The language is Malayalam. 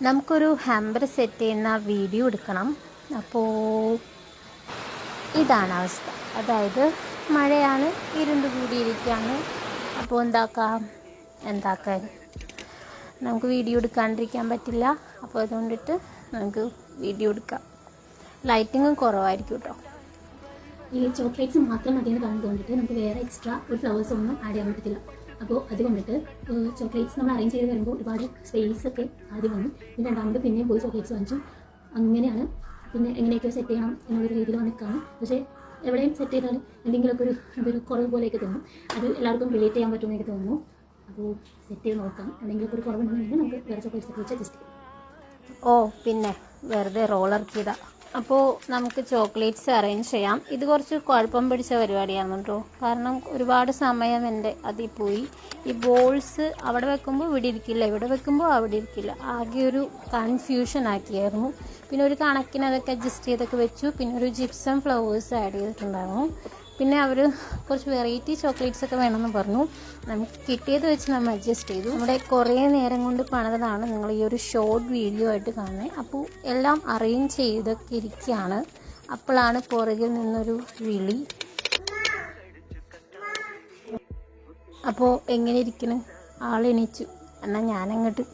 നമുക്കൊരു ഹാമ്പർ സെറ്റ് ചെയ്യുന്ന വീഡിയോ എടുക്കണം. അപ്പോൾ ഇതാണ് അവസ്ഥ. അതായത് മഴയാണ്, ഇരുണ്ട് കൂടിയിരിക്കുകയാണ്. അപ്പോൾ എന്താക്കാൻ നമുക്ക് വീഡിയോ എടുക്കാണ്ടിരിക്കാൻ പറ്റില്ല. അപ്പോൾ അതുകൊണ്ടിട്ട് നമുക്ക് വീഡിയോ എടുക്കാം. ലൈറ്റിങ്ങും കുറവായിരിക്കും കേട്ടോ. ഈ ചോക്ലേറ്റ്സ് മാത്രം മതി എന്ന് പറഞ്ഞുകൊണ്ടിട്ട് നമുക്ക് വേറെ എക്സ്ട്രാ ഒരു ഫ്ലവേഴ്സ് ഒന്നും ആഡ് ചെയ്യാൻ പറ്റത്തില്ല. അപ്പോൾ അതുകൊണ്ടിട്ട് ചോക്ലേറ്റ്സ് നമ്മൾ അറേഞ്ച് ചെയ്ത് വരുമ്പോൾ ഒരുപാട് സ്പേസ് ഒക്കെ ആദ്യം വന്നു, പിന്നെ രണ്ടാമത് പിന്നെയും പോയി ചോക്ലേറ്റ്സ് വാങ്ങിച്ചു. അങ്ങനെയാണ് പിന്നെ എങ്ങനെയൊക്കെ സെറ്റ് ചെയ്യണം എന്നുള്ളൊരു രീതിയിൽ വന്നിട്ടാണ്. പക്ഷേ എവിടെയും സെറ്റ് ചെയ്താൽ എന്തെങ്കിലുമൊക്കെ ഒരു കുറവ് പോലെയൊക്കെ തോന്നും. അത് എല്ലാവർക്കും റിലേറ്റ് ചെയ്യാൻ പറ്റുമെന്ന് എനിക്ക് തോന്നുന്നു. അപ്പോൾ സെറ്റ് ചെയ്ത് നോക്കാം. എന്തെങ്കിലുമൊക്കെ ഒരു കുറവുണ്ടെന്നുണ്ടെങ്കിൽ നമുക്ക് വേറെ ചോക്ലേറ്റ്സ് ഒക്കെ വെച്ച് അഡ്ജസ്റ്റ് ചെയ്യാം. പിന്നെ വെറുതെ റോളർക്കിയതാ. അപ്പോൾ നമുക്ക് ചോക്ലേറ്റ്സ് അറേഞ്ച് ചെയ്യാം. ഇത് കുറച്ച് കുഴപ്പം പിടിച്ച പരിപാടിയാണ് കേട്ടോ. കാരണം ഒരുപാട് സമയം എൻ്റെ അതിൽ പോയി. ഈ ബോൾസ് അവിടെ വെക്കുമ്പോൾ ഇവിടെ ഇരിക്കില്ല, ഇവിടെ വെക്കുമ്പോൾ അവിടെ ഇരിക്കില്ല. ആകെ ഒരു കൺഫ്യൂഷൻ ആക്കിയായിരുന്നു. പിന്നെ ഒരു കണക്കിന് അതൊക്കെ അഡ്ജസ്റ്റ് ചെയ്തൊക്കെ വെച്ചു. പിന്നെ ഒരു ജിപ്സം ഫ്ലവേഴ്സ് ആഡ് ചെയ്തിട്ടുണ്ടായിരുന്നു. പിന്നെ അവർ കുറച്ച് വെറൈറ്റി ചോക്ലേറ്റ്സ് ഒക്കെ വേണമെന്ന് പറഞ്ഞു. നമുക്ക് കിട്ടിയത് വെച്ച് നമ്മൾ അഡ്ജസ്റ്റ് ചെയ്തു. നമ്മുടെ കുറേ നേരം കൊണ്ട് പണിതാണ് നിങ്ങൾ ഈ ഒരു ഷോർട്ട് വീഡിയോ ആയിട്ട് കാണുന്നത്. അപ്പോൾ എല്ലാം അറേഞ്ച് ചെയ്തൊക്കെ ഇരിക്കുകയാണ്. അപ്പോഴാണ് പുറകിൽ നിന്നൊരു വിളി. അപ്പോൾ എങ്ങനെ ഇരിക്കുന്നു? ആളെണീച്ചു. എന്നാൽ ഞാനങ്ങോട്ട്